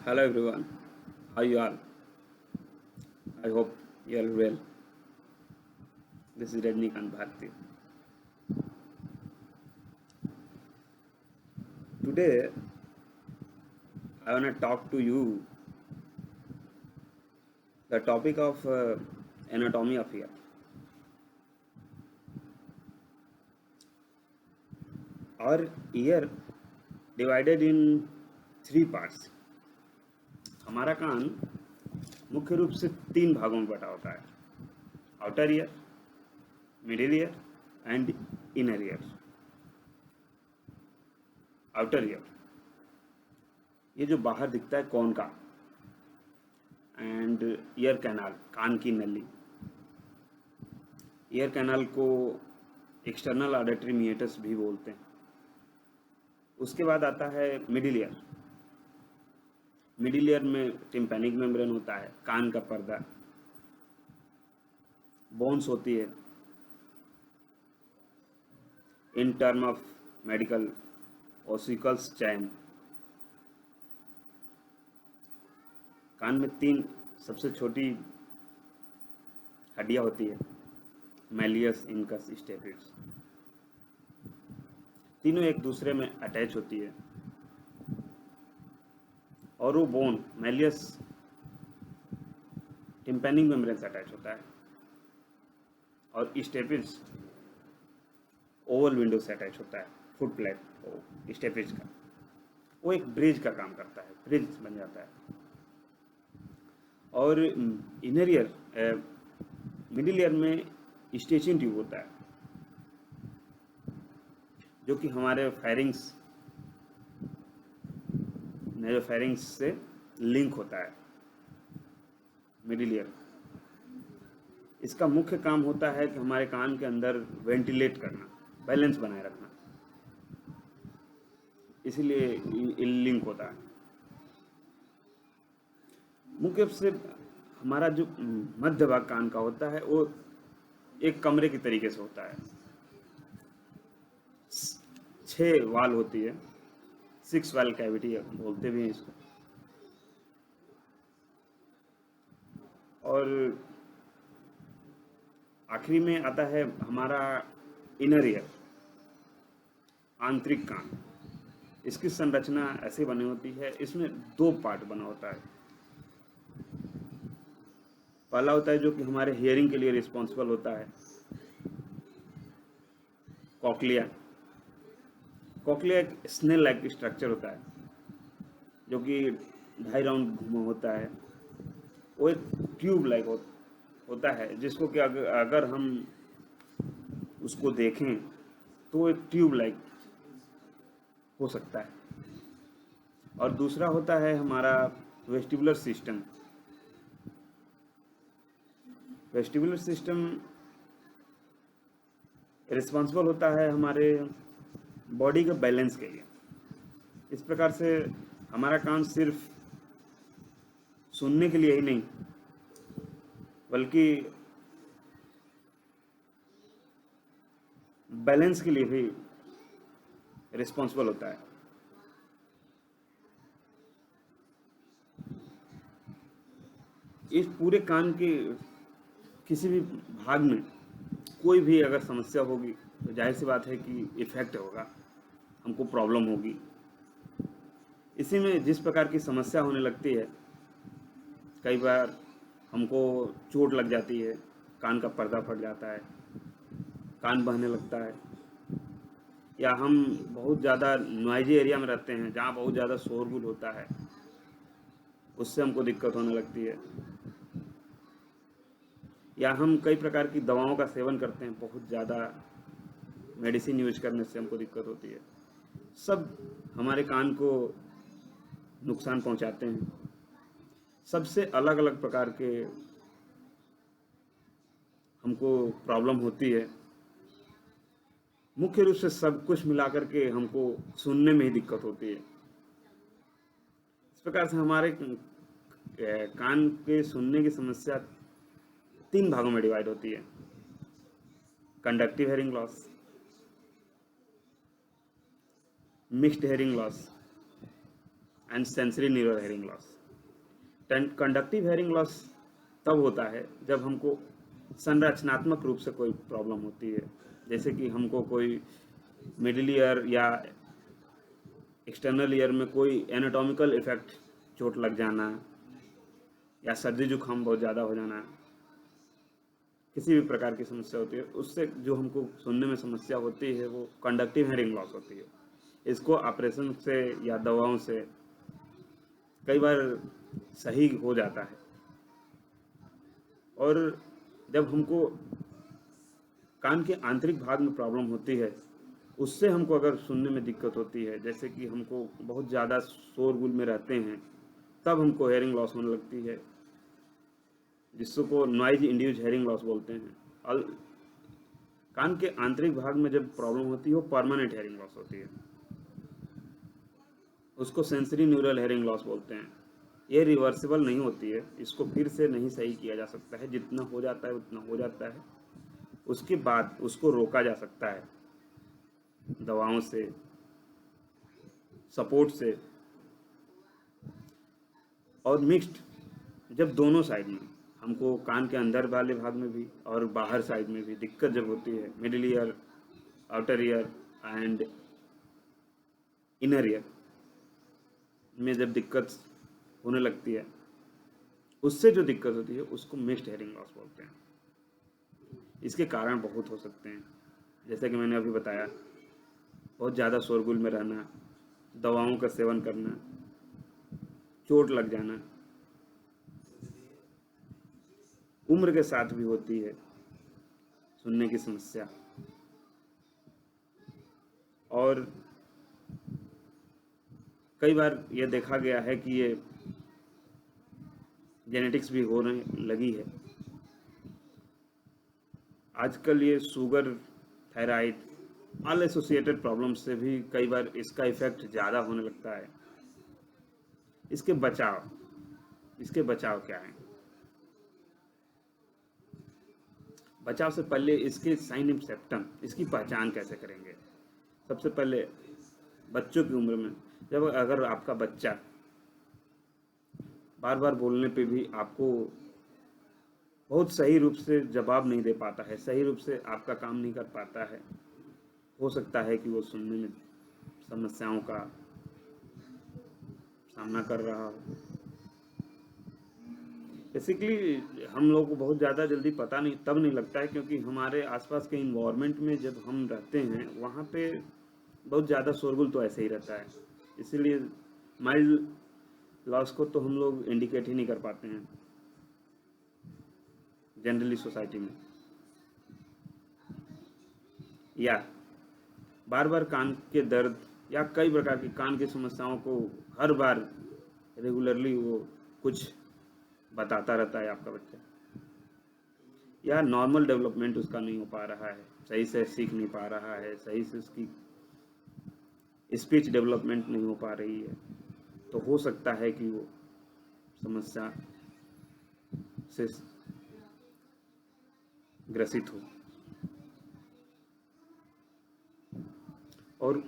Hello everyone, how you all? I hope you are well. This is Rajnikant Bharti. Today I want to talk to you the topic of anatomy of ear. Our ear divided in three parts. हमारा कान मुख्य रूप से तीन भागों में बटा होता है, outer ear, middle year and inner ear. Outer ear ये जो बाहर दिखता है कौन का, एंड ईयर कैनाल कान की नली. ईयर कैनाल को एक्सटर्नल ऑडिटरी मीएटस भी बोलते हैं. उसके बाद आता है मिडिल ईयर. मिडिल ईयर में टिम्पैनिक मेम्ब्रेन होता है, कान का पर्दा, बोन्स होती है. In term of medical ossicles chain. कान में तीन सबसे छोटी हड्डियां होती है, मैलियस, इनकस, स्टेपिड्स. तीनों एक दूसरे में अटैच होती है और वो बोन मैलियस टिम्पैनिक मेम्ब्रेन से अटैच होता है और स्टेपिड्स ओवल विंडो से अटैच होता है. फुट प्लेट स्टेपिड्स का वो एक ब्रिज का काम करता है, ब्रिज बन जाता है. और इनर ईयर मिडिल ईयर में स्टेचिंग ट्यूब होता है जो कि हमारे फेरिंग्स से लिंक होता है. मिडिल ईयर इसका मुख्य काम होता है कि हमारे कान के अंदर वेंटिलेट करना, बैलेंस बनाए रखना, इसीलिए लिंक होता है. मुख्य रूप से हमारा जो मध्य भाग कान का होता है वो एक कमरे की तरीके से होता है. 6 वाल होती है, 6 वाल कैविटी बोलते भी हैं इसको. और आखिरी में आता है हमारा इनर ईयर, आंतरिक कान. इसकी संरचना ऐसे बनी होती है, इसमें 2 पार्ट बना होता है. पहला होता है जो कि हमारे हियरिंग के लिए रिस्पॉन्सिबल होता है, कॉक्लिया. कॉक्लिया एक स्नेल लाइक स्ट्रक्चर होता है जो कि 2.5 राउंड घुमा होता है. वो एक ट्यूब लाइक होता है जिसको कि अगर हम उसको देखें तो एक ट्यूब लाइक हो सकता है. और दूसरा होता है हमारा vestibular system. Vestibular system responsible होता है हमारे बॉडी के बैलेंस के लिए. इस प्रकार से हमारा कान सिर्फ सुनने के लिए ही नहीं बल्कि बैलेंस के लिए भी रिस्पॉन्सिबल होता है. इस पूरे कान के किसी भी भाग में कोई भी अगर समस्या होगी तो जाहिर सी बात है कि इफेक्ट होगा, हमको प्रॉब्लम होगी. इसी में जिस प्रकार की समस्या होने लगती है, कई बार हमको चोट लग जाती है, कान का पर्दा फट जाता है, कान बहने लगता है, या हम बहुत ज़्यादा नॉइजी एरिया में रहते हैं जहाँ बहुत ज़्यादा शोरगुल होता है, उससे हमको दिक्कत होने लगती है. या हम कई प्रकार की दवाओं का सेवन करते हैं, बहुत ज़्यादा मेडिसिन यूज करने से हमको दिक्कत होती है. सब हमारे कान को नुकसान पहुंचाते हैं. सबसे अलग अलग प्रकार के हमको प्रॉब्लम होती है. मुख्य रूप से सब कुछ मिलाकर के हमको सुनने में ही दिक्कत होती है. इस प्रकार से हमारे कान के सुनने की समस्या 3 भागों में डिवाइड होती है, conductive hearing loss, mixed hearing loss and sensory neural hearing loss. Conductive hearing loss तब होता है जब हमको संरचनात्मक रूप से कोई प्रॉब्लम होती है, जैसे कि हमको कोई मिडिल ईयर या एक्सटर्नल ईयर में कोई एनाटॉमिकल इफेक्ट, चोट लग जाना या सर्दी जुकाम बहुत ज़्यादा हो जाना, किसी भी प्रकार की समस्या होती है, उससे जो हमको सुनने में समस्या होती है वो कंडक्टिव हेयरिंग लॉस होती है। इसको ऑपरेशन से या दवाओं से कई बार सही हो जाता है। और जब हमको कान के आंतरिक भाग में प्रॉब्लम होती है, उससे हमको अगर सुनने में दिक्कत होती है, जैसे कि हमको बहुत ज़्यादा शोरगुल में रहते हैं, तब हमको हेयरिंग लॉस होने लगती है, जिसको नॉइज इंड्यूस्ड हेयरिंग लॉस बोलते हैं। और कान के आंतरिक भाग में जब प्रॉब्लम होती है वो परमानेंट हेयरिंग लॉस होती है, उसको सेंसरी न्यूरल हेयरिंग लॉस बोलते हैं। ये रिवर्सिबल नहीं होती है, इसको फिर से नहीं सही किया जा सकता है, जितना हो जाता है उतना हो जाता है। उसके बाद उसको रोका जा सकता है दवाओं से, सपोर्ट से, और मिक्स्ड। जब दोनों साइड में हमको कान के अंदर वाले भाग में भी और बाहर साइड में भी दिक्कत जब होती है, middle year, outer ear and inner ear में जब दिक्कत होने लगती है, उससे जो दिक्कत होती है उसको मिक्स्ड हेयरिंग लॉस बोलते हैं। इसके कारण बहुत हो सकते हैं, जैसे कि मैंने अभी बताया, बहुत ज़्यादा शोरगुल में रहना, दवाओं का सेवन करना, चोट लग जाना, उम्र के साथ भी होती है सुनने की समस्या, और कई बार ये देखा गया है कि ये जेनेटिक्स भी होने लगी है। आजकल ये sugar, thyroid, all associated problem से भी कई बार इसका इफेक्ट ज़्यादा होने लगता है। इसके बचाव क्या है? बचाव से पहले इसके साइन एंड सिम्पटम, इसकी पहचान कैसे करेंगे? सबसे पहले बच्चों की उम्र में, जब अगर आपका बच्चा बार बार बोलने पे भी आपको बहुत सही रूप से जवाब नहीं दे पाता है, सही रूप से आपका काम नहीं कर पाता है, हो सकता है कि वो सुनने में समस्याओं का सामना कर रहा हो। बेसिकली हम लोग को बहुत ज़्यादा जल्दी पता नहीं तब नहीं लगता है, क्योंकि हमारे आसपास के इन्वायरमेंट में जब हम रहते हैं वहाँ पे बहुत ज़्यादा शोरगुल तो ऐसे ही रहता है, इसीलिए माइल्ड लॉस को तो हम लोग इंडिकेट ही नहीं कर पाते हैं जनरली सोसाइटी में। या बार बार कान के दर्द या कई प्रकार की कान की समस्याओं को हर बार रेगुलरली वो कुछ बताता रहता है आपका बच्चा, या नॉर्मल डेवलपमेंट उसका नहीं हो पा रहा है, सही से सीख नहीं पा रहा है, सही से उसकी स्पीच डेवलपमेंट नहीं हो पा रही है, तो हो सकता है कि वो समस्या से ग्रसित हो। और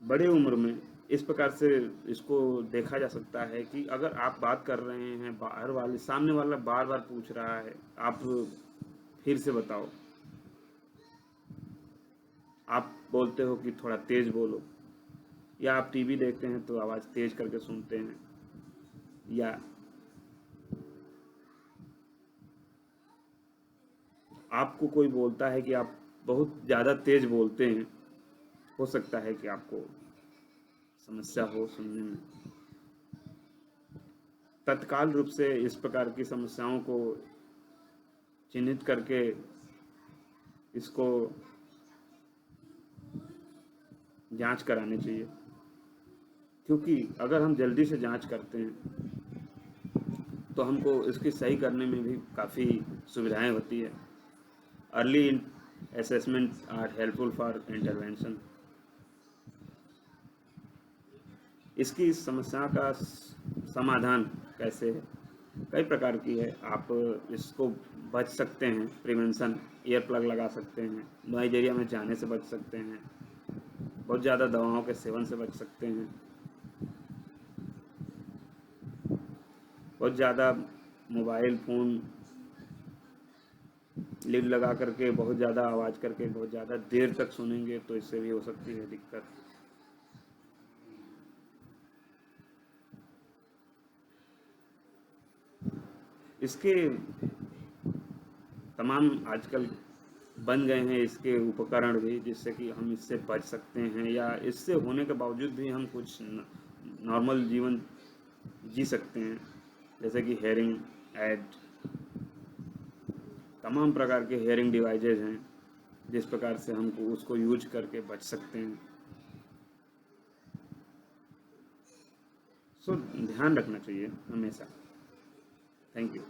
बड़े उम्र में इस प्रकार से इसको देखा जा सकता है कि अगर आप बात कर रहे हैं, बाहर वाले, सामने वाला बार बार पूछ रहा है, आप फिर से बताओ, आप बोलते हो कि थोड़ा तेज बोलो, या आप टीवी देखते हैं तो आवाज़ तेज करके सुनते हैं, या आपको कोई बोलता है कि आप बहुत ज़्यादा तेज बोलते हैं, हो सकता है कि आपको समस्या हो सुनने में। तत्काल रूप से इस प्रकार की समस्याओं को चिन्हित करके इसको जांच करानी चाहिए, क्योंकि अगर हम जल्दी से जांच करते हैं तो हमको इसकी सही करने में भी काफ़ी सुविधाएं होती है। Early assessment are helpful for intervention. इसकी समस्या का समाधान कैसे है? कई प्रकार की है। आप इसको बच सकते हैं, प्रिवेंशन, ईयर प्लग लगा सकते हैं, नॉइज एरिया में जाने से बच सकते हैं, बहुत ज़्यादा दवाओं के सेवन से बच सकते हैं, बहुत ज़्यादा मोबाइल फ़ोन लीड लगा करके बहुत ज़्यादा आवाज़ करके बहुत ज़्यादा देर तक सुनेंगे तो इससे भी हो सकती है दिक्कत। इसके तमाम आजकल बन गए हैं इसके उपकरण भी, जिससे कि हम इससे बच सकते हैं, या इससे होने के बावजूद भी हम कुछ नॉर्मल जीवन जी सकते हैं, जैसे कि हेयरिंग एड, तमाम प्रकार के हेयरिंग डिवाइसेज हैं जिस प्रकार से हमको उसको यूज करके बच सकते हैं। सो ध्यान रखना चाहिए हमेशा। Thank you.